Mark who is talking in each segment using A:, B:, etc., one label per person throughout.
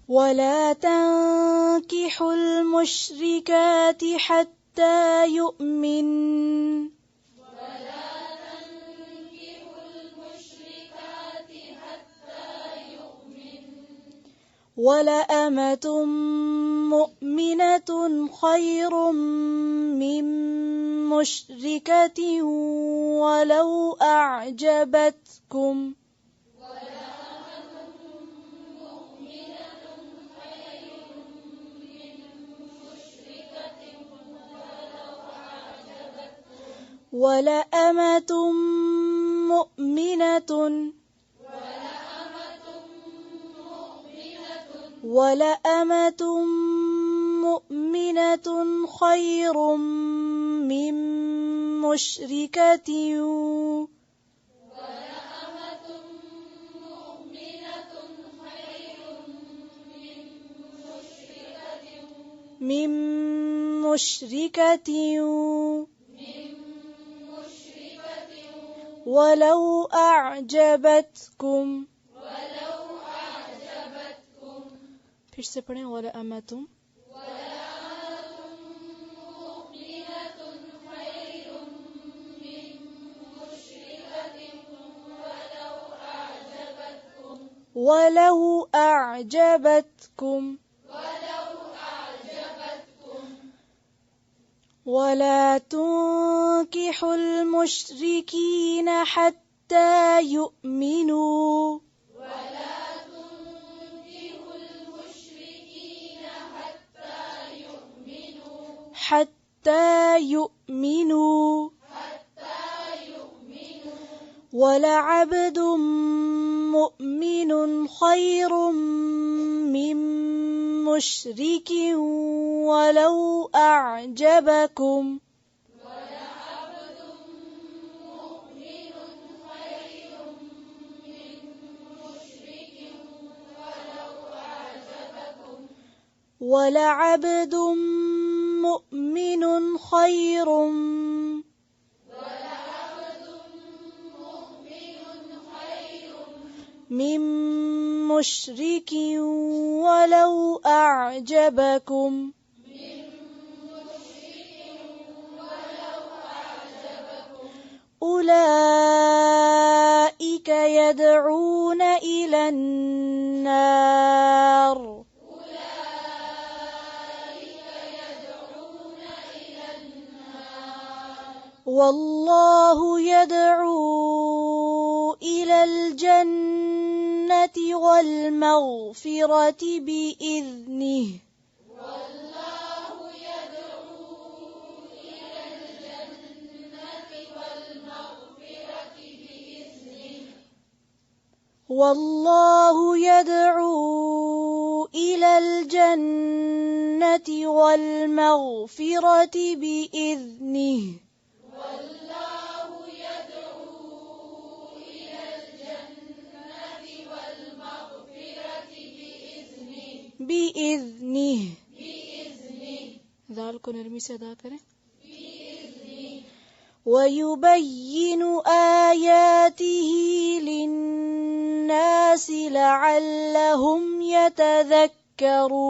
A: ولا تنكحوا المشركات حتى يؤمن ولأمة مؤمنة خير من مشركة ولو أعجبتكم ولأمة مؤمنة خير من مشركة ولو أعجبتكم फिर से पढ़ें वलअमतुम ولو أعجبتكم ولا تنكحوا المشركين حتى يؤمنوا ولعبد مؤمن خير من مشرك ولو أعجبكم ولعبد مؤمن خير من مشرك ولو أعجبكم أولئك يدعون إلى النار والله يدعو إلى الجنة والمغفرة بإذنه والله يدعو إلى الجنة والمغفرة بإذنه ذال को नरमी से अदा करें ويبين آياته للناس لعلهم يتذكرون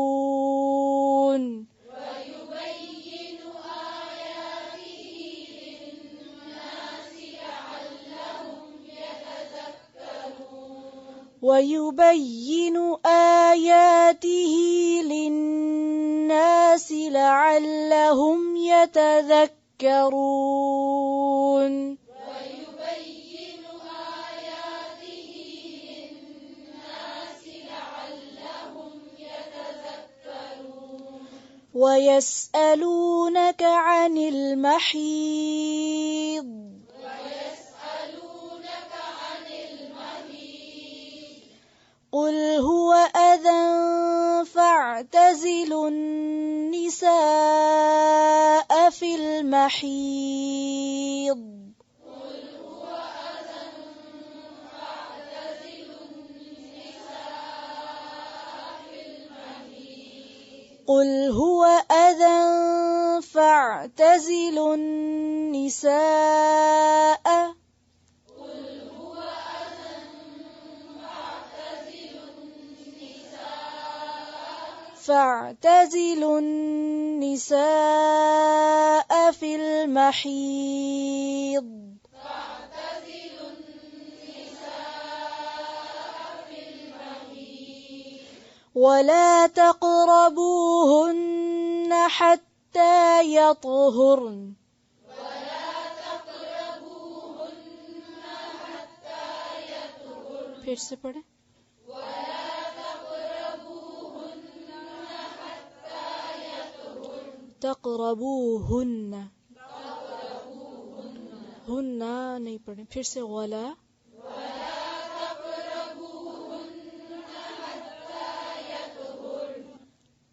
A: ويبين آياته للناس لعلهم يتذكرون ويسألونك عن المحيض قل هو أذى فاعتزلوا النساء في المحيض قل هو أذى فاعتزلوا النساء فاعتزلوا النساء في المحيض ولا تقربوهن حتى يطهرن फिर से पढ़े तक़रबूहुन्न हुन्ना नहीं पढ़े फिर से वला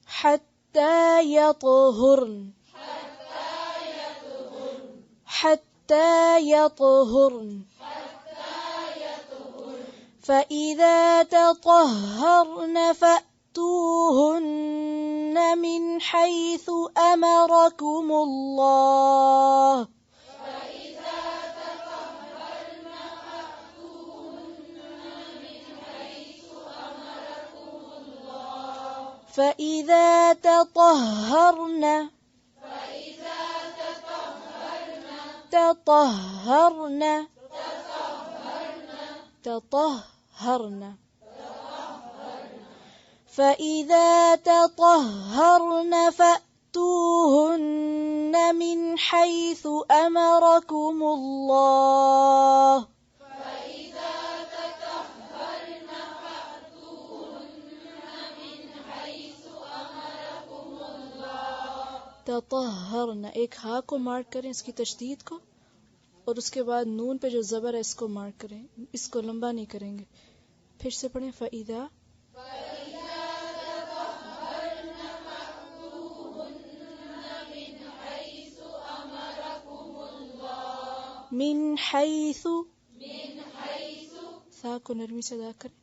A: हत्ता यतहुरन हत्ता यतहुरन فإذا تطهرن فأتوهن من حيث أمركم الله فإذا تطهرن فإذا تطهرن فأتوهن من حيث أمركم الله तطهرن एक हा को मार्क करें इसकी तशदीद को और उसके बाद नून पे जो ज़बर है इसको मार्क करें इसको लंबा नहीं करेंगे फिर से पढ़ें फ़इदा मिन हैसु सा को नरमी से अदा करें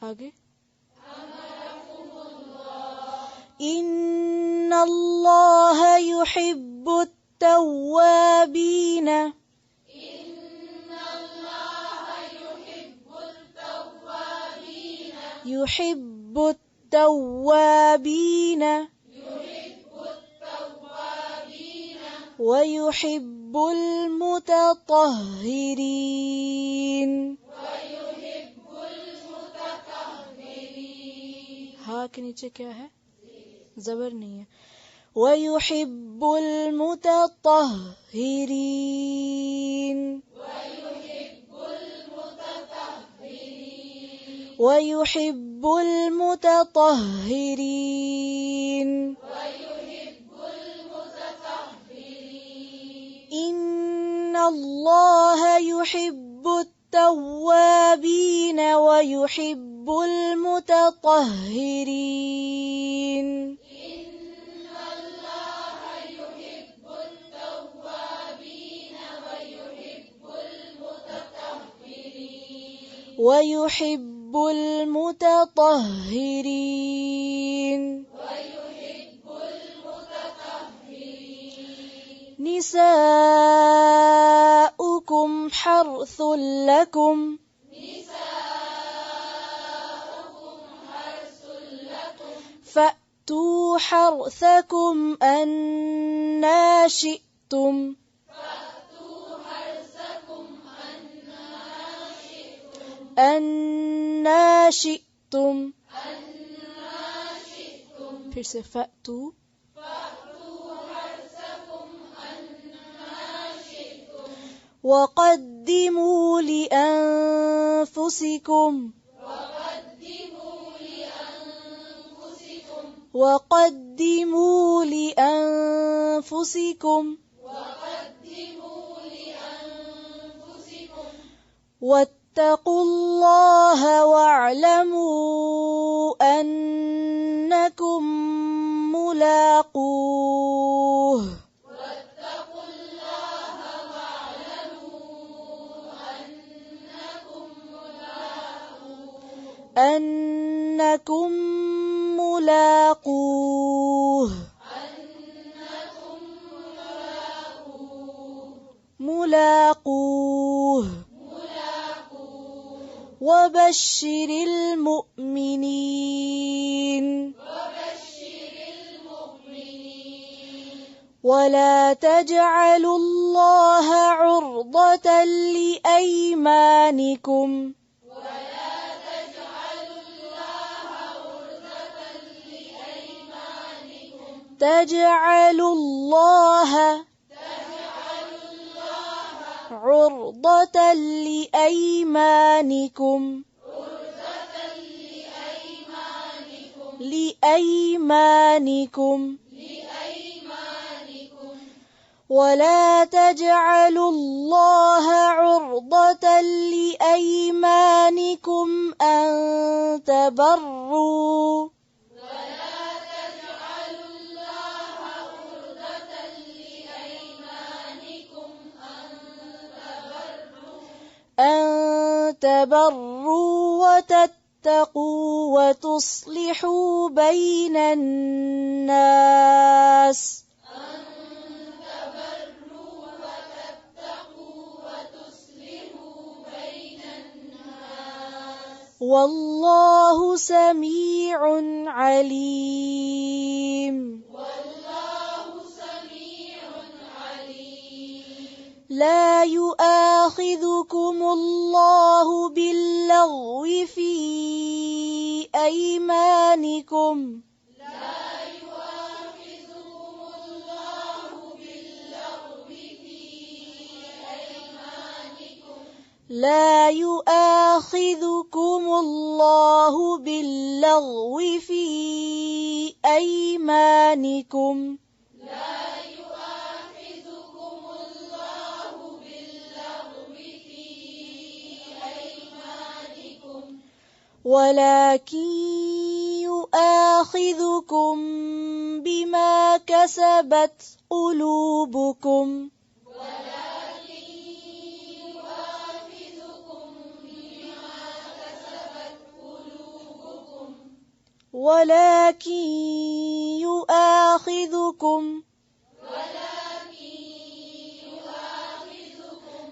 A: आगे इन्नल्लाह युहिब्बुत तव्वाबीन युहिब्बुत तव्वाबीन वयुहिब्बुल मुतत्तहिरीन हा के नीचे क्या है ज़बर नहीं है वयुहिब्बुल मुतत्तहिरीन वयुहिब्बुल मुतत्तहिरीन इन्नल्लाह युहिब्बुत तव्वाबीन वयुहिब्बुल मुतत्तहिरीन वयुहिब्बुल मुतत्तहिरीन निसाउकुम हर्सुल लकुम फअतू हर्सकुम अन्ना शि'तुम अन्ना शि'तुम फिर से फअतू वक़द्दिमू लिअन्फुसिकुम वक़द्दिमू लिअन्फुसिकुम वत्तक़ुल्लाह वअलमू अन्नकुम मुलाक़ूह أنكم ملاقوه وبشر المؤمنين ولا تجعلوا الله عرضة لأيمانكم تجعلوا الله عرضة لأيمانكم ولا تجعلوا الله عرضة لأيمانكم أن تبروا وتتقوا وتصلحوا بين الناس والله سميع عليم لا يؤاخذكم الله باللغو في أيمانكم لا يؤاخذكم الله باللغو في أيمانكم ولكن يؤاخذكم بما كسبت قلوبكم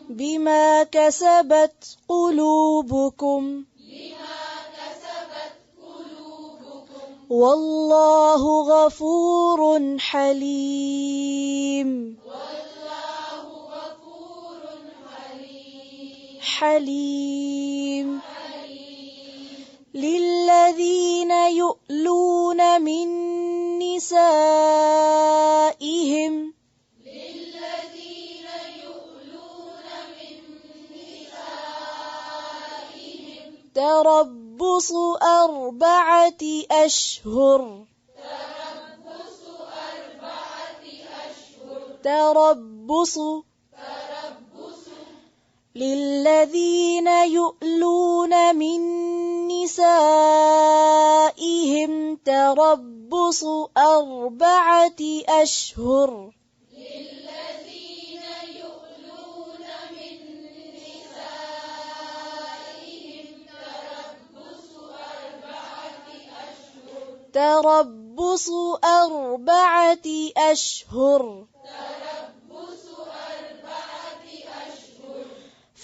A: بما كسبت قلوبكم والله غفور حليم للذين يؤلون من نسائهم تربص 4 أشهر للذين يؤلون من نسائهم تربص 4 أشهر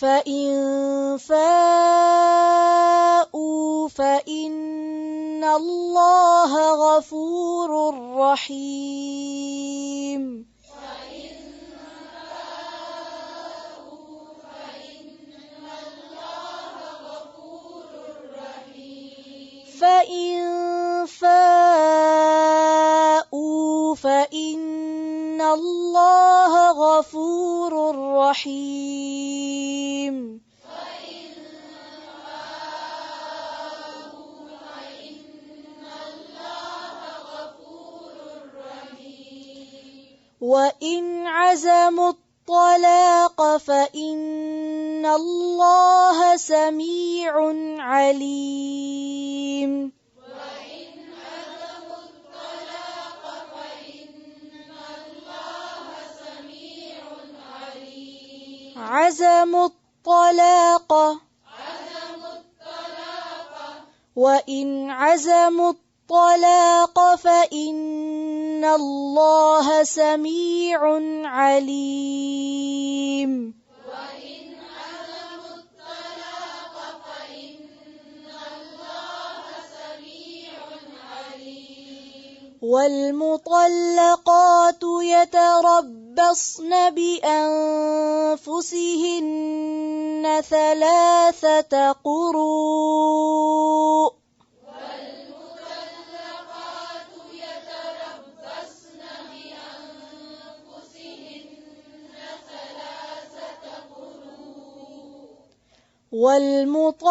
A: فإن فاءوا فإن الله غفور رحيم فإن الله غفور رحيم وإن عزموا الطلاق فإن الله سميع عليم وإن عزموا الطلاق فإن الله سميع عليم والمطلقات يتربصن بأنفسهن 3 قروء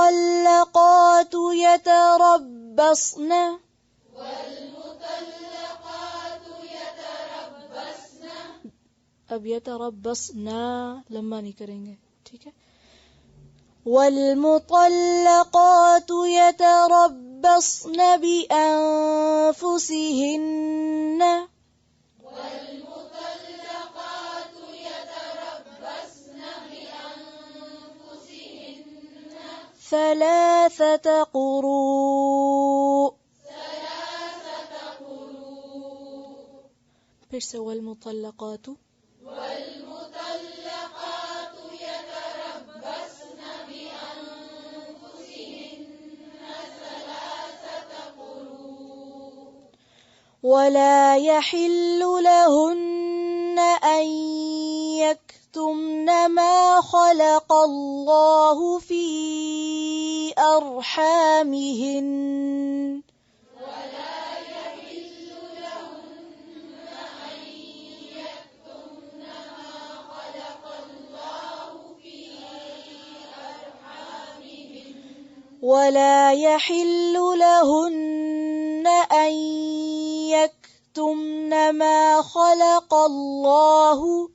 A: والمطلقات يتربصن अब यतरब्बसना लम्बा नहीं करेंगे, ठीक है। والمطلقات يتربصن بأنفسهن 3 قروء फिर से والمطلقات
B: يتربصن بأنفسهن 3 قروء
A: ولا يحل لهن أن يكتمن ما خلق الله في أرحامهن ولا يحل لهن أن يكتمن ما خلق الله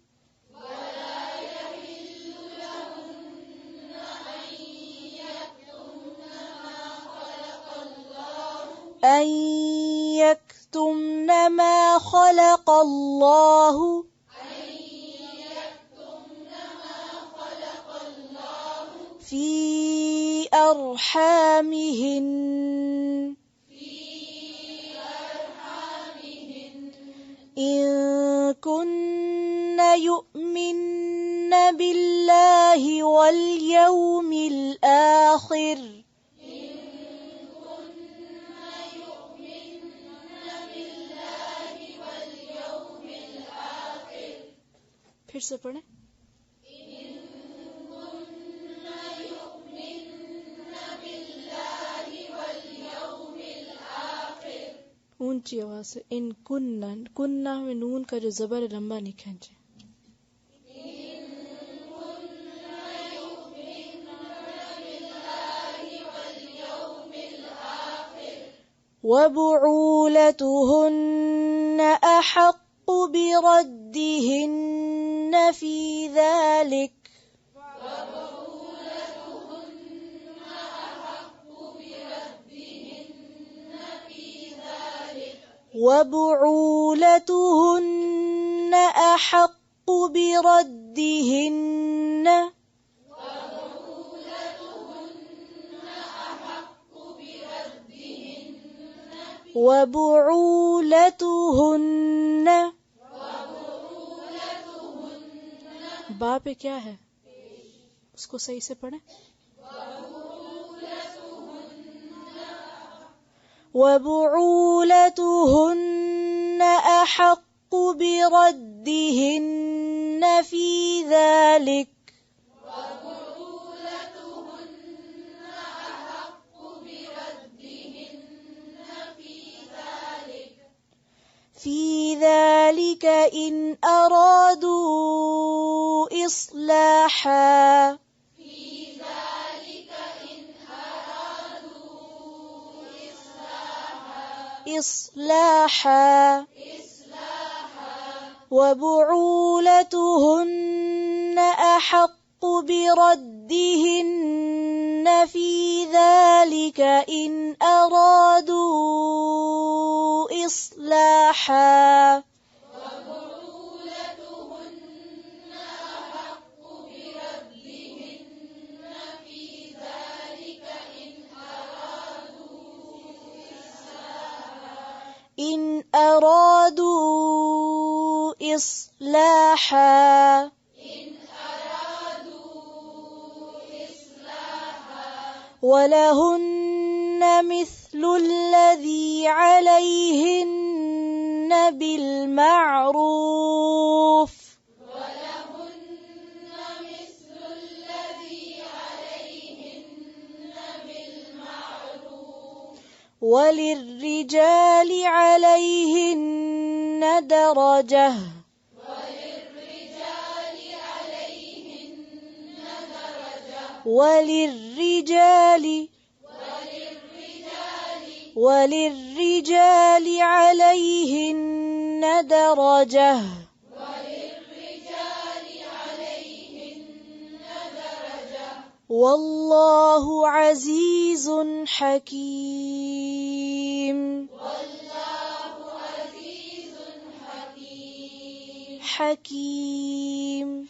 A: أن يكتمن ما خلق الله في أرحامهن إن كن يؤمن بالله واليوم الآخر फिर से पढ़ें ऊंची आवाज से इन कुन्ना में नून का जो जबर है लंबा नहीं खींचे وبعولتهن أحق بردهن في ذلك وبعولتهن أحق بردهن وبعولتهن बा पे क्या है उसको सही से पढ़ें وبعولتهن أحق بردهن في ذلك في ذلك إن أرادوا إصلاحا إصلاحا وبعولتهن أحق بردهن في ذلك إن أرادوا إصلاحا إن أرادوا إصلاحا ولهن مثل الذي عليهن بالمعروف
B: ولهن مثل الذي عليهن بالمعروف
A: وللرجال عليهن درجة وللرجال عليهن درجة والله عزيز حكيم حكيم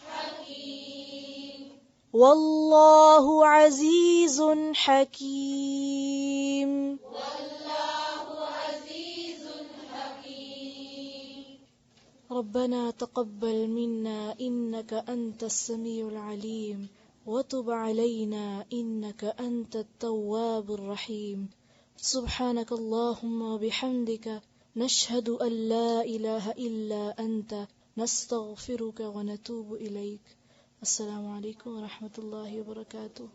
A: والله عزيز حكيم ربنا تقبل منا إنك أنت السميع العليم وتب علينا إنك أنت التواب الرحيم سبحانك اللهم وبحمدك نشهد أن لا إله إلا أنت نستغفرك ونتوب إليك السلام عليكم ورحمة الله وبركاته